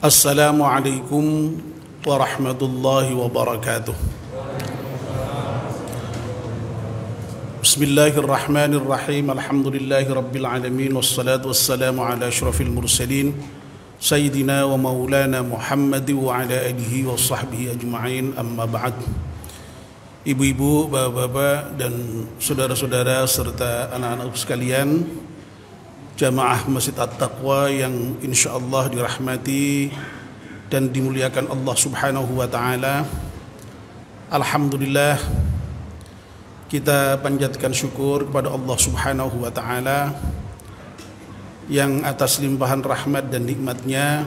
Assalamualaikum warahmatullahi wabarakatuh. Bismillahirrahmanirrahim. Alhamdulillahi rabbil alamin. Wassalatu wassalamu ala asyrafil mursalin Sayyidina wa maulana Muhammad wa ala alihi wa sahbihi ajma'in. Amma ba'd. Ibu-ibu, bapak-bapak dan saudara-saudara serta anak-anak sekalian, jamaah Masjid At-Taqwa yang insyaallah dirahmati dan dimuliakan Allah Subhanahu wa taala. Alhamdulillah, kita panjatkan syukur kepada Allah Subhanahu wa taala yang atas limpahan rahmat dan nikmatnya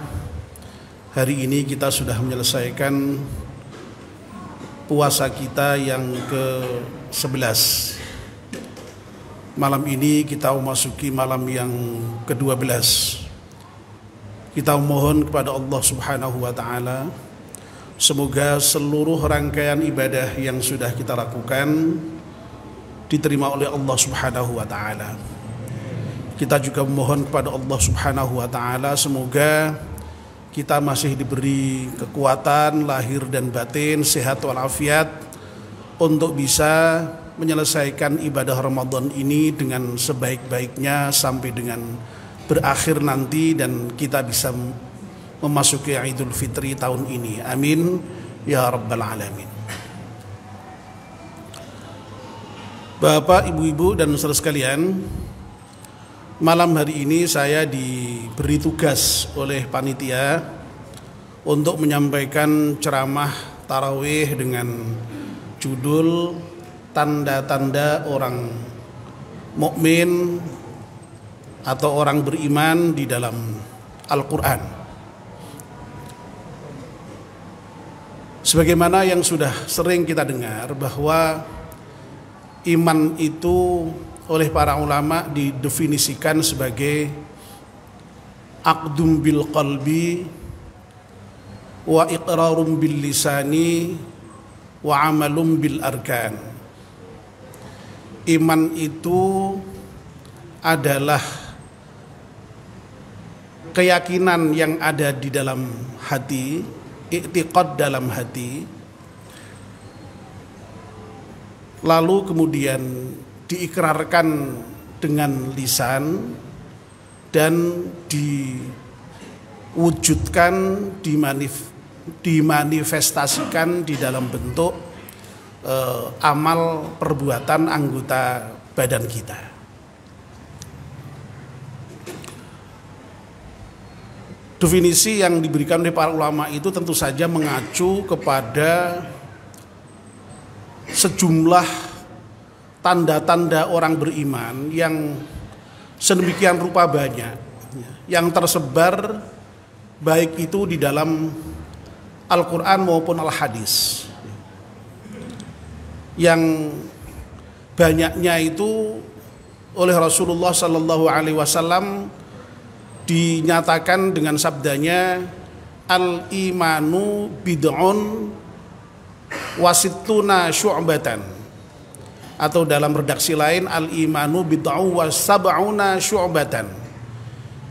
hari ini kita sudah menyelesaikan puasa kita yang ke-11. Malam ini kita memasuki malam yang ke-12. Kita mohon kepada Allah Subhanahu wa taala semoga seluruh rangkaian ibadah yang sudah kita lakukan diterima oleh Allah Subhanahu wa taala. Kita juga memohon kepada Allah Subhanahu wa taala semoga kita masih diberi kekuatan lahir dan batin, sehat walafiat untuk bisa menyelesaikan ibadah Ramadan ini dengan sebaik-baiknya sampai dengan berakhir nanti dan kita bisa memasuki Idul Fitri tahun ini. Amin ya rabbal alamin. Bapak, ibu-ibu dan saudara sekalian, malam hari ini saya diberi tugas oleh panitia untuk menyampaikan ceramah tarawih dengan judul tanda-tanda orang mukmin atau orang beriman di dalam Al-Quran. Sebagaimana yang sudah sering kita dengar bahwa iman itu oleh para ulama didefinisikan sebagai aqdum bil qalbi wa iqrarum bil lisani wa amalum bil arkan. Iman itu adalah keyakinan yang ada di dalam hati, i'tiqad dalam hati, lalu kemudian diikrarkan dengan lisan dan diwujudkan, dimanifestasikan di dalam bentuk amal perbuatan anggota badan kita. Definisi yang diberikan oleh para ulama itu tentu saja mengacu kepada sejumlah tanda-tanda orang beriman yang sedemikian rupa banyak, yang tersebar baik itu di dalam Al-Quran maupun Al-Hadis. Yang banyaknya itu oleh Rasulullah Sallallahu Alaihi Wasallam dinyatakan dengan sabdanya, al-imanu bid'un wasittuna syu'batan, atau dalam redaksi lain al-imanu bid'un wasab'una syu'batan.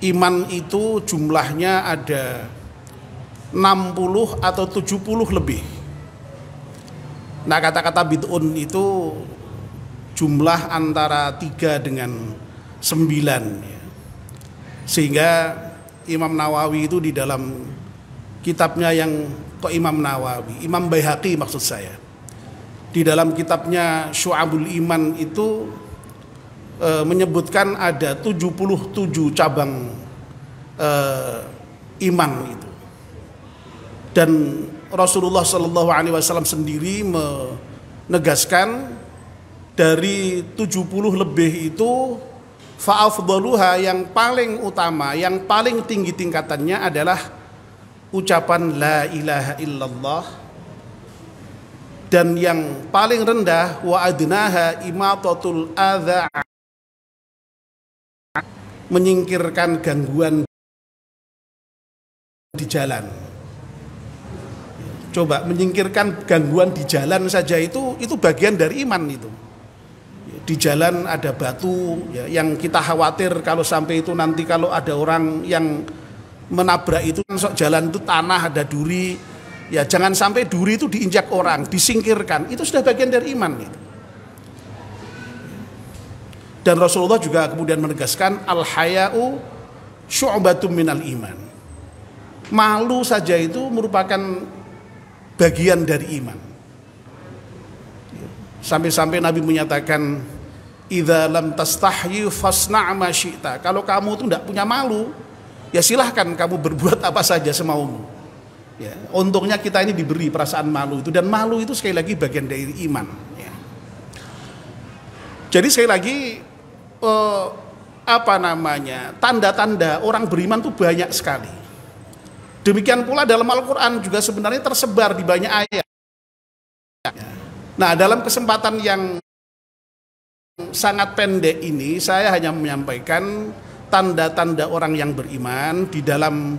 Iman itu jumlahnya ada 60 atau 70 lebih. Nah, kata-kata bid'un itu jumlah antara 3 dengan 9 ya. Sehingga Imam Nawawi itu di dalam kitabnya yang kok Imam Nawawi, Imam Baihaqi maksud saya, di dalam kitabnya Syu'abul Iman itu menyebutkan ada 77 cabang iman itu. Dan Rasulullah Sallallahu Alaihi Wasallam sendiri menegaskan dari 70 lebih itu fa'afdaluha, yang paling utama, yang paling tinggi tingkatannya adalah ucapan la ilaha illallah, dan yang paling rendah wa adnaha imatatul adza, menyingkirkan gangguan di jalan. Coba menyingkirkan gangguan di jalan saja itu bagian dari iman itu. Di jalan ada batu ya, yang kita khawatir kalau sampai itu nanti kalau ada orang yang menabrak itu masuk jalan itu tanah ada duri, ya jangan sampai duri itu diinjak orang, disingkirkan, itu sudah bagian dari iman itu. Dan Rasulullah juga kemudian menegaskan al-haya'u syu'batum minal iman. Malu saja itu merupakan bagian dari iman. Sampai-sampai Nabi menyatakan idza lam tastahyi fasna' ma syi'ta. Kalau kamu itu tidak punya malu, ya silahkan kamu berbuat apa saja semaumu. Ya, untungnya kita ini diberi perasaan malu itu, dan malu itu sekali lagi bagian dari iman. Ya. Jadi sekali lagi tanda-tanda orang beriman itu banyak sekali. Demikian pula dalam Al-Quran juga sebenarnya tersebar di banyak ayat. Nah, dalam kesempatan yang sangat pendek ini saya hanya menyampaikan tanda-tanda orang yang beriman di dalam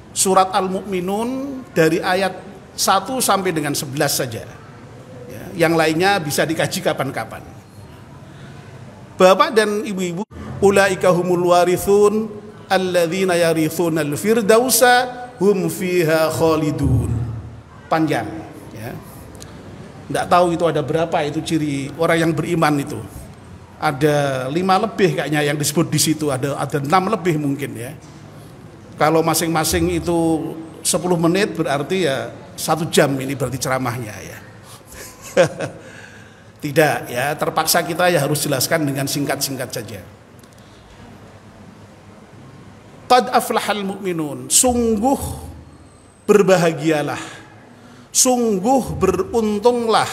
surat Al-Mu'minun dari ayat 1 sampai dengan 11 saja. Ya, yang lainnya bisa dikaji kapan-kapan. Bapak dan ibu-ibu, ulaika humul warithun alladzina yarithunal firdausa hum fiha khalidun. Panjang, ya. Enggak tahu itu ada berapa itu ciri orang yang beriman itu. Ada 5 lebih kayaknya yang disebut di situ, ada 6 lebih mungkin ya. Kalau masing-masing itu 10 menit berarti ya 1 jam ini berarti ceramahnya ya. Tidak ya, terpaksa kita ya harus jelaskan dengan singkat-singkat saja. Qad aflahal mu'minun, sungguh berbahagialah, sungguh beruntunglah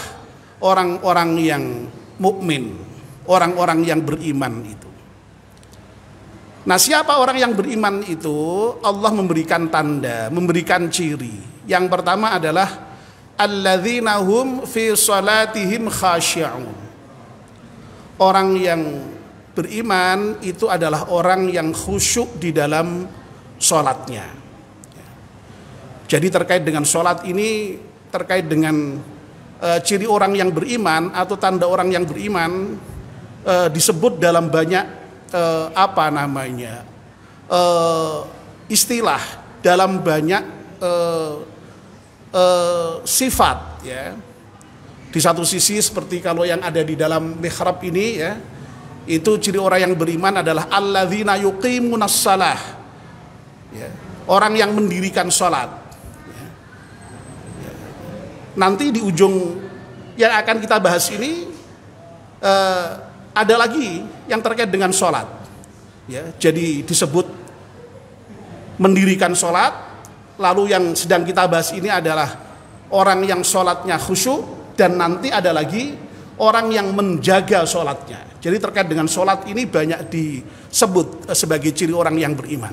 orang-orang yang mukmin, orang-orang yang beriman itu. Nah, siapa orang yang beriman itu? Allah memberikan tanda, memberikan ciri. Yang pertama adalah alladzina hum fi salatihim khasyi'un. Orang yang beriman itu adalah orang yang khusyuk di dalam sholatnya. Jadi terkait dengan sholat ini, terkait dengan ciri orang yang beriman atau tanda orang yang beriman, disebut dalam banyak istilah, dalam banyak sifat ya. Di satu sisi seperti kalau yang ada di dalam mihrab ini ya, itu ciri orang yang beriman adalah alladzina yuqimunas shalah ya, orang yang mendirikan sholat ya. Ya. Nanti di ujung yang akan kita bahas ini ada lagi yang terkait dengan sholat ya. Jadi disebut mendirikan sholat, lalu yang sedang kita bahas ini adalah orang yang sholatnya khusyuk, dan nanti ada lagi orang yang menjaga sholatnya. Jadi terkait dengan sholat ini banyak disebut sebagai ciri orang yang beriman.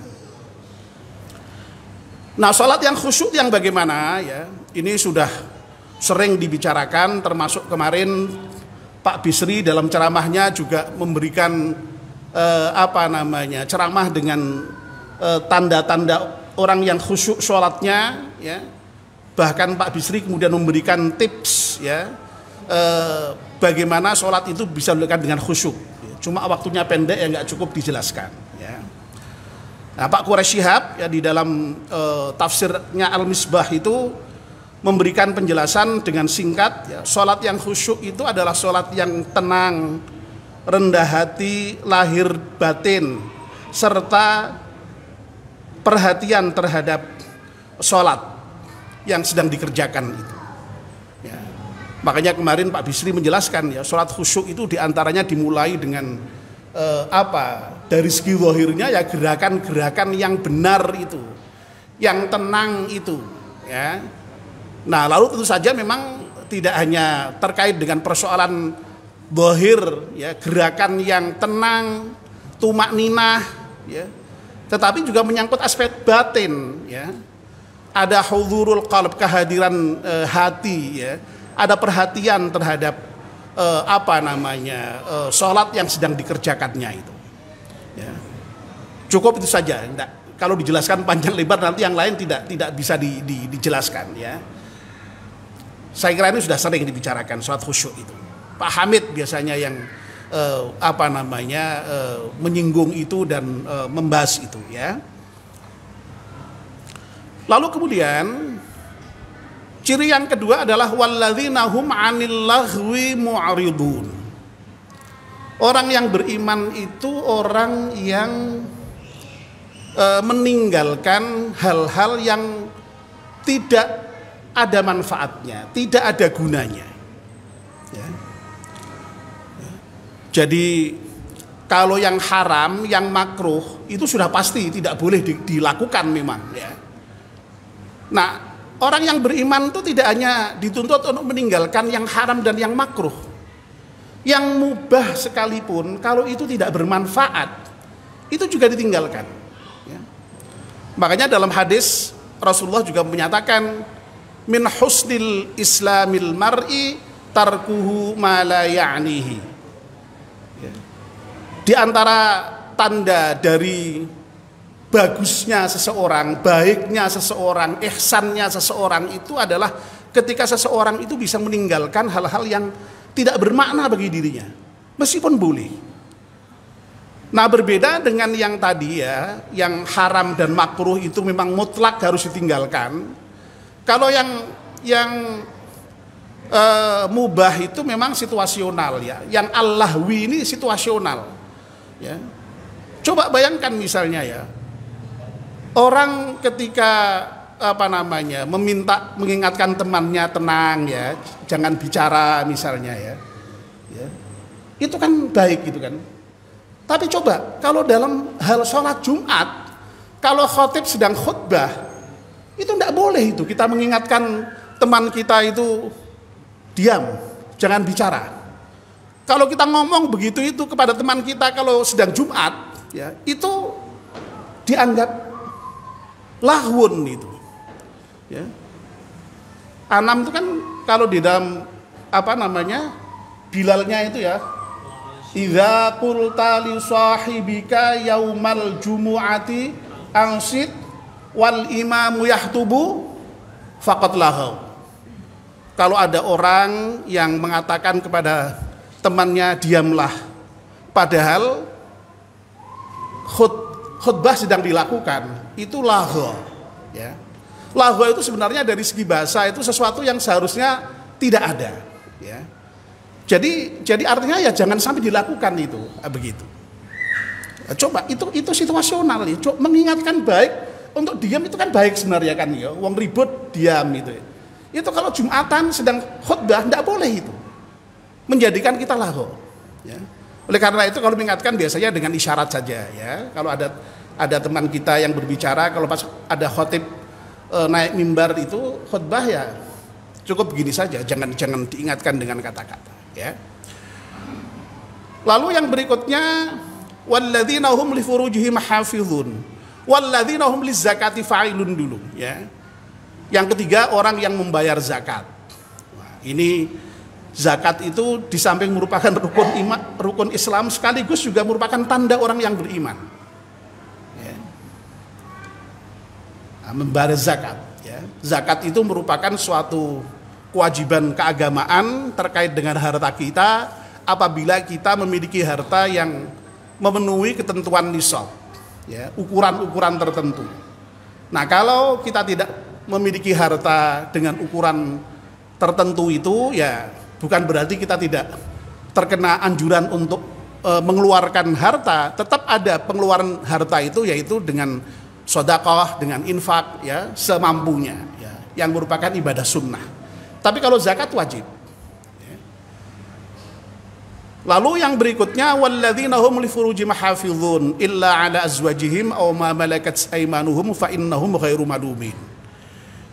Nah, sholat yang khusyuk yang bagaimana ya, ini sudah sering dibicarakan, termasuk kemarin Pak Bisri dalam ceramahnya juga memberikan ceramah dengan tanda-tanda orang yang khusyuk sholatnya ya. Bahkan Pak Bisri kemudian memberikan tips ya, bagaimana sholat itu bisa dilakukan dengan khusyuk. Cuma waktunya pendek ya, nggak cukup dijelaskan ya. Nah, Pak Quraisy Shihab ya di dalam tafsirnya Al-Misbah itu memberikan penjelasan dengan singkat ya, sholat yang khusyuk itu adalah sholat yang tenang, rendah hati, lahir batin, serta perhatian terhadap sholat yang sedang dikerjakan itu ya. Makanya kemarin Pak Bisri menjelaskan ya, sholat khusyuk itu diantaranya dimulai dengan dari segi zahirnya ya, gerakan-gerakan yang benar itu, yang tenang itu ya. Nah, lalu tentu saja memang tidak hanya terkait dengan persoalan zahir ya, gerakan yang tenang, tumakninah ya, tetapi juga menyangkut aspek batin ya. Ada hudhurul qalb, kehadiran hati ya. Ada perhatian terhadap sholat yang sedang dikerjakannya itu ya. Cukup itu saja. Kalau dijelaskan panjang lebar nanti yang lain tidak bisa dijelaskan ya. Saya kira ini sudah sering dibicarakan sholat khusyuk itu. Pak Hamid biasanya yang menyinggung itu dan membahas itu ya. Lalu kemudian ciri yang kedua adalah walladzina hum 'anil laghwi mu'ridun. Orang yang beriman itu orang yang meninggalkan hal-hal yang tidak ada manfaatnya, tidak ada gunanya. Ya. Jadi kalau yang haram, yang makruh itu sudah pasti tidak boleh dilakukan memang. Ya. Nah, orang yang beriman itu tidak hanya dituntut untuk meninggalkan yang haram dan yang makruh, yang mubah sekalipun kalau itu tidak bermanfaat itu juga ditinggalkan. Ya. Makanya dalam hadis Rasulullah juga menyatakan min husnil islamil mar'i tarkuhu ma la ya'nihi. Ya. Di antara tanda dari bagusnya seseorang, baiknya seseorang, ihsannya seseorang itu adalah ketika seseorang itu bisa meninggalkan hal-hal yang tidak bermakna bagi dirinya, meskipun boleh. Nah, berbeda dengan yang tadi ya, yang haram dan makruh itu memang mutlak harus ditinggalkan. Kalau yang mubah itu memang situasional ya, yang al-lahwi ini situasional. Ya. Coba bayangkan misalnya ya, orang ketika mengingatkan temannya tenang ya, jangan bicara misalnya ya, itu kan baik gitu kan. Tapi coba kalau dalam hal sholat Jumat, kalau khotib sedang khutbah, itu tidak boleh itu kita mengingatkan teman kita itu diam, jangan bicara. Kalau kita ngomong begitu itu kepada teman kita kalau sedang Jumat, ya itu dianggap lahwun itu. Ya. Anam itu kan kalau di dalam Bilalnya itu ya, idza qulta li sahibika yaumal jumu'ati ansid wal imamu yahtubu faqad lahau. Kalau ada orang yang mengatakan kepada temannya diamlah, padahal khutbah sedang dilakukan, itu lahwa. Ya. Lahwa itu sebenarnya dari segi bahasa itu sesuatu yang seharusnya tidak ada. Ya. Jadi artinya ya jangan sampai dilakukan itu, begitu. Coba itu situasional ya. Coba mengingatkan baik untuk diam itu kan baik sebenarnya kan ya. Wong ribut diam itu. Itu kalau Jumatan sedang khutbah tidak boleh itu. Menjadikan kita lahwa. Ya. Oleh karena itu kalau mengingatkan biasanya dengan isyarat saja ya. Kalau ada teman kita yang berbicara, kalau pas ada khotib naik mimbar itu khutbah ya cukup begini saja, jangan diingatkan dengan kata-kata ya. Lalu yang berikutnya walladzina hum li furujihim hafizun walladzina hum lizakati fa'ilun dulu ya. Yang ketiga orang yang membayar zakat. Nah, ini zakat itu di samping merupakan rukun Islam sekaligus juga merupakan tanda orang yang beriman. Ya. Nah, membayar zakat. Ya. Zakat itu merupakan suatu kewajiban keagamaan terkait dengan harta kita apabila kita memiliki harta yang memenuhi ketentuan nisab, ya, ukuran-ukuran tertentu. Nah, kalau kita tidak memiliki harta dengan ukuran tertentu itu, ya bukan berarti kita tidak terkena anjuran untuk mengeluarkan harta. Tetap ada pengeluaran harta itu, yaitu dengan sedekah, dengan infak, ya semampunya, ya, yang merupakan ibadah sunnah. Tapi kalau zakat wajib. Lalu yang berikutnya walladzina hum li furujihim hafizun illa ala azwajihim aw ma malakat aymanuhum fa innahum ghairu madumin.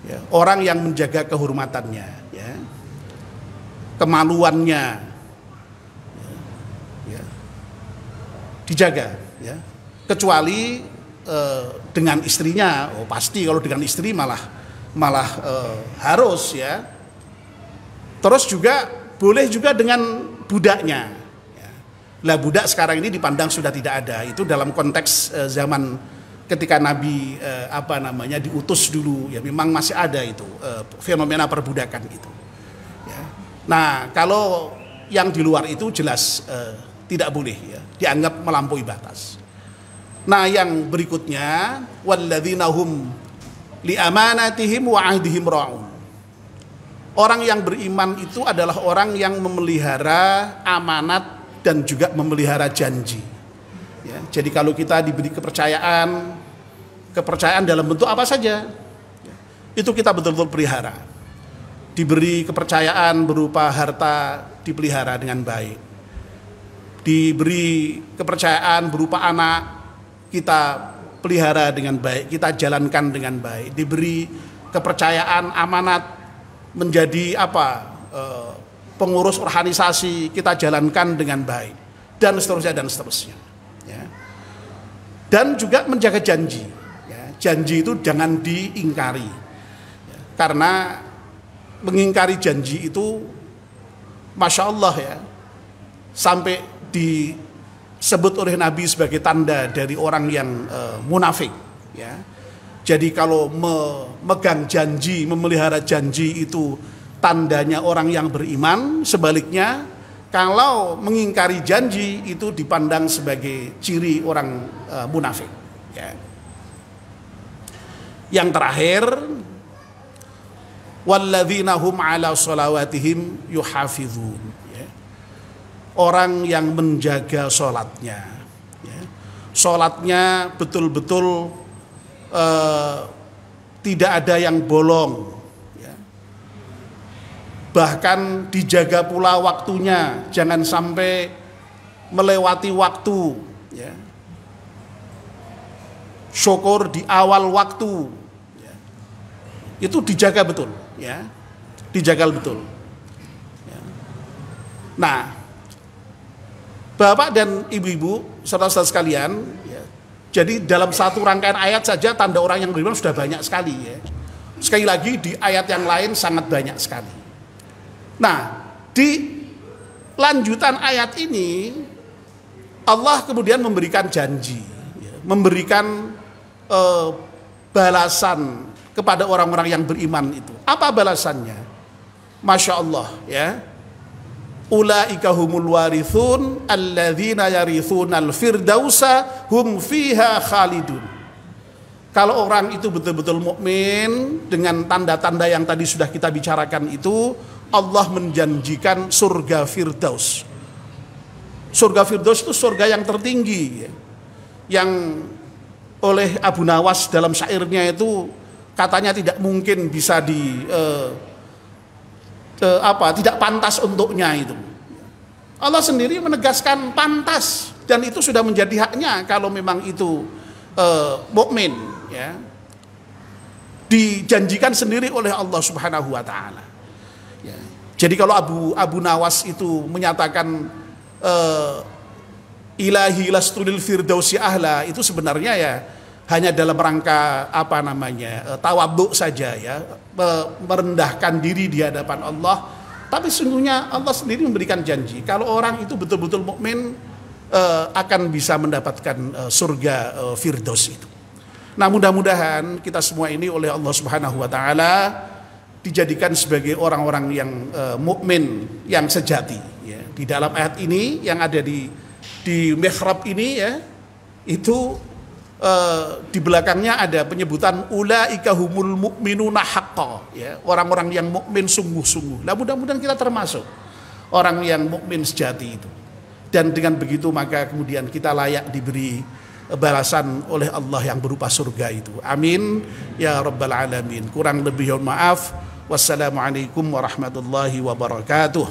Ya, orang yang menjaga kehormatannya, ya, kemaluannya, ya, dijaga, ya, kecuali dengan istrinya. Oh pasti kalau dengan istri malah harus ya. Terus juga boleh juga dengan budaknya. Ya. Lah budak sekarang ini dipandang sudah tidak ada. Itu dalam konteks zaman ketika Nabi diutus dulu, ya memang masih ada itu fenomena perbudakan itu. Ya. Nah kalau yang di luar itu jelas tidak boleh, ya, dianggap melampaui batas. Nah yang berikutnya walladzina hum li amanatihim wa ahdihim ra'un. Orang yang beriman itu adalah orang yang memelihara amanat dan juga memelihara janji. Ya, jadi kalau kita diberi kepercayaan dalam bentuk apa saja, itu kita betul-betul pelihara. Diberi kepercayaan berupa harta, dipelihara dengan baik. Diberi kepercayaan berupa anak, kita pelihara dengan baik, kita jalankan dengan baik. Diberi kepercayaan amanat menjadi pengurus organisasi, kita jalankan dengan baik, dan seterusnya. Ya. Dan juga menjaga janji. Ya. Janji itu jangan diingkari, ya. Karena mengingkari janji itu, masya Allah ya, sampai disebut oleh Nabi sebagai tanda dari orang yang munafik. Ya. Jadi kalau memegang janji, memelihara janji itu tandanya orang yang beriman. Sebaliknya, kalau mengingkari janji itu dipandang sebagai ciri orang munafik. Ya. Yang terakhir, walladzina hum ala sholawatihim yuhafizun. Ya. Orang yang menjaga sholatnya. Ya. Sholatnya betul-betul tidak ada yang bolong, ya. Bahkan dijaga pula waktunya, jangan sampai melewati waktu, ya. Syukur di awal waktu, ya. Itu dijaga betul, ya. Dijaga betul, ya. Nah, Bapak dan Ibu-ibu saudara-saudara sekalian, ya, jadi dalam satu rangkaian ayat saja tanda orang yang beriman sudah banyak sekali, ya. Sekali lagi di ayat yang lain sangat banyak sekali. Nah, di lanjutan ayat ini Allah kemudian memberikan janji, ya, memberikan balasan kepada orang-orang yang beriman itu. Apa balasannya? Masya Allah, ya. Ulaika humul warithun alladzina yarithunal firdausa hum fiha khalidun. Kalau orang itu betul-betul mukmin dengan tanda-tanda yang tadi sudah kita bicarakan itu, Allah menjanjikan surga firdaus. Surga firdaus itu surga yang tertinggi, ya. Yang oleh Abu Nawas dalam syairnya itu katanya tidak mungkin bisa tidak pantas untuknya itu. Allah sendiri menegaskan pantas, dan itu sudah menjadi haknya kalau memang itu mukmin, ya. Dijanjikan sendiri oleh Allah Subhanahu wa taala. Ya. Jadi kalau Abu Nawas itu menyatakan ilahi lastulil firdausi ahla, itu sebenarnya ya hanya dalam rangka tawadhu saja, ya, merendahkan diri di hadapan Allah. Tapi sesungguhnya Allah sendiri memberikan janji kalau orang itu betul-betul mukmin akan bisa mendapatkan surga firdaus itu. Nah, mudah-mudahan kita semua ini oleh Allah Subhanahu wa taala dijadikan sebagai orang-orang yang mukmin yang sejati, ya. Di dalam ayat ini yang ada di mihrab ini, ya, itu di belakangnya ada penyebutan ulaika humul mu'minuna haqqan, ya, orang-orang yang mukmin sungguh-sungguh. Nah, mudah-mudahan kita termasuk orang yang mukmin sejati itu. Dan dengan begitu maka kemudian kita layak diberi balasan oleh Allah yang berupa surga itu. Amin ya rabbal alamin. Kurang lebih mohon maaf. Wassalamualaikum warahmatullahi wabarakatuh.